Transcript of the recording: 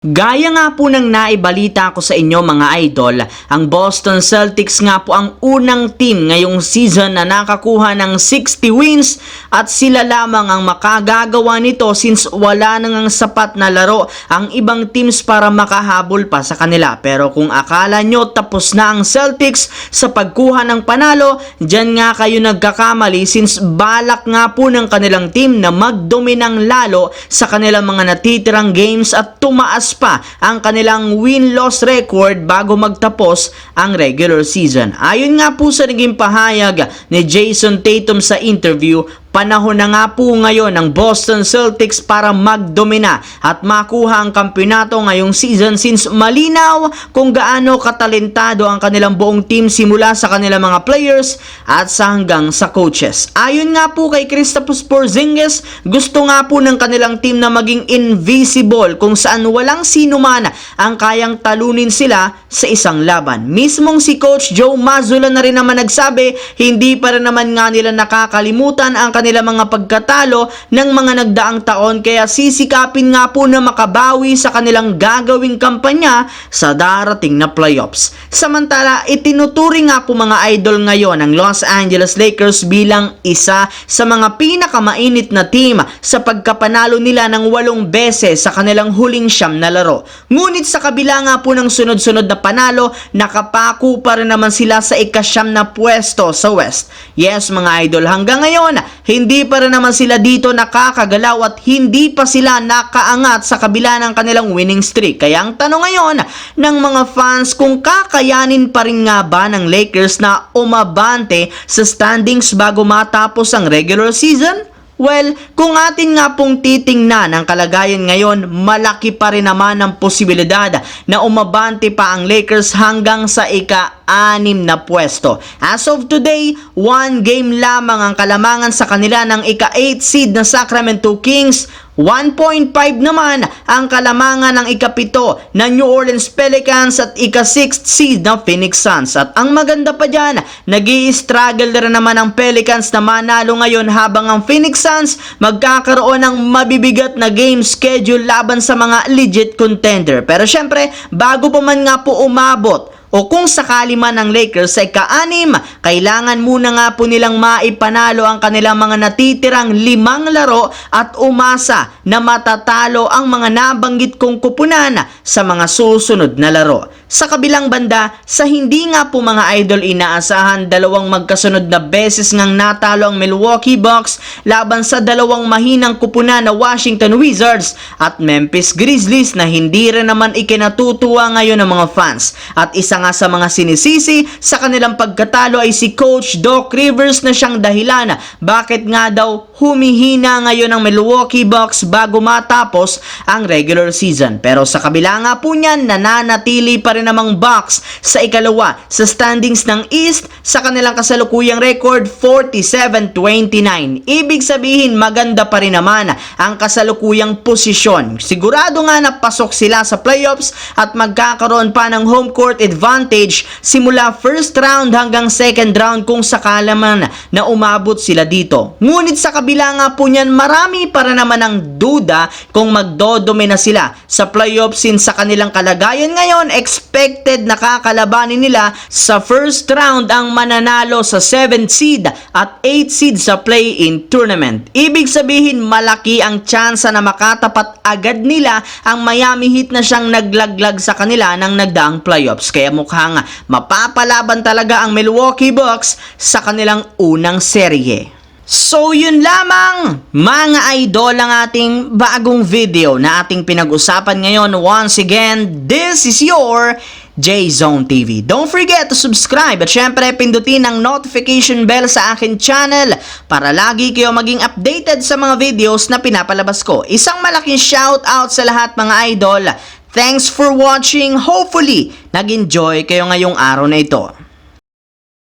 Gaya nga po ng naibalita ko sa inyo mga idol, ang Boston Celtics nga po ang unang team ngayong season na nakakuha ng 60 wins at sila lamang ang makagagawa nito since wala nang sapat na laro ang ibang teams para makahabol pa sa kanila. Pero kung akala nyo tapos na ang Celtics sa pagkuha ng panalo, dyan nga kayo nagkakamali since balak nga po ng kanilang team na magdominang lalo sa kanilang mga natitirang games at tumaas pa ang kanilang win-loss record bago magtapos ang regular season. Ayon nga po sa naging pahayag ni Jason Tatum sa interview, panahon na nga po ngayon ng Boston Celtics para magdomina at makuha ang kampeonato ngayong season since malinaw kung gaano katalentado ang kanilang buong team simula sa kanilang mga players at sa hanggang sa coaches. Ayon nga po kay Kristaps Porzingis, gusto nga po ng kanilang team na maging invisible kung saan walang sino man ang kayang talunin sila sa isang laban. Mismong si Coach Joe Mazzulla na rin naman nagsabi, hindi pa rin naman nga nila nakakalimutan ang kanilang mga pagkatalo ng mga nagdaang taon kaya sisikapin nga po na makabawi sa kanilang gagawing kampanya sa darating na playoffs. Samantala, itinuturing nga po mga idol ngayon ang Los Angeles Lakers bilang isa sa mga pinakamainit na team sa pagkapanalo nila ng 8 beses sa kanilang huling 9 na laro. Ngunit sa kabila nga po ng sunod-sunod na panalo, nakapako pa rin naman sila sa ika-9 na pwesto sa West. Yes mga idol, hanggang ngayon, hindi pa rin naman sila dito nakakagalaw at hindi pa sila nakaangat sa kabila ng kanilang winning streak. Kaya ang tanong ngayon ng mga fans kung kakayanin pa rin nga ba ng Lakers na umabante sa standings bago matapos ang regular season? Well, kung atin nga pong titingnan ang kalagayan ngayon, malaki pa rin naman ang posibilidad na umabante pa ang Lakers hanggang sa ika-6 na pwesto. As of today, 1 game lamang ang kalamangan sa kanila ng ika-8 seed na Sacramento Kings. 1.5 naman ang kalamangan ng ika-7 na New Orleans Pelicans at ika-6th seed na Phoenix Suns. At ang maganda pa dyan, nag-i-struggle na rin naman ang Pelicans na manalo ngayon habang ang Phoenix Suns magkakaroon ng mabibigat na game schedule laban sa mga legit contender. Pero syempre, bago pa man nga po umabot o kung sakali man ang Lakers sa ika-6, kailangan muna nga po nilang maipanalo ang kanilang mga natitirang 5 laro at umasa na matatalo ang mga nabanggit kong kupunan sa mga susunod na laro. Sa kabilang banda, sa hindi nga po mga idol inaasahan, 2 magkasunod na beses ngang natalo ang Milwaukee Bucks laban sa 2 mahinang kupunan na Washington Wizards at Memphis Grizzlies na hindi rin naman ikinatutuwa ngayon ng mga fans. At isa nga sa mga sinisisi sa kanilang pagkatalo ay si Coach Doc Rivers na siyang dahilan bakit nga daw humihina ngayon ang Milwaukee Bucks bago matapos ang regular season. Pero sa kabila nga po niyan, nananatili pa rin namang Bucks sa ikalawa sa standings ng East sa kanilang kasalukuyang record 47-29. Ibig sabihin maganda pa rin naman ang kasalukuyang posisyon. Sigurado nga na pasok sila sa playoffs at magkakaroon pa ng home court advantage simula first round hanggang second round kung sakala man na umabot sila dito. Ngunit sa kabila nga po niyan, marami pa rin naman ang duda kung magdodomina sila sa playoffs since sa kanilang kalagayan ngayon, expected na kakalabanin nila sa first round ang mananalo sa 7th seed at 8th seed sa play-in tournament. Ibig sabihin malaki ang tsansa na makatapat agad nila ang Miami Heat na siyang naglaglag sa kanila ng nagdaang playoffs. Kaya mukhang mapapalaban talaga ang Milwaukee Bucks sa kanilang unang serye. So yun lamang mga idol ang ating bagong video na ating pinag-usapan ngayon. Once again, this is your J-Zone TV. Don't forget to subscribe at syempre pindutin ang notification bell sa akin channel para lagi kayo maging updated sa mga videos na pinapalabas ko. Isang malaking shout out sa lahat mga idol. Thanks for watching. Hopefully, nag-enjoy kayo ngayong araw na ito.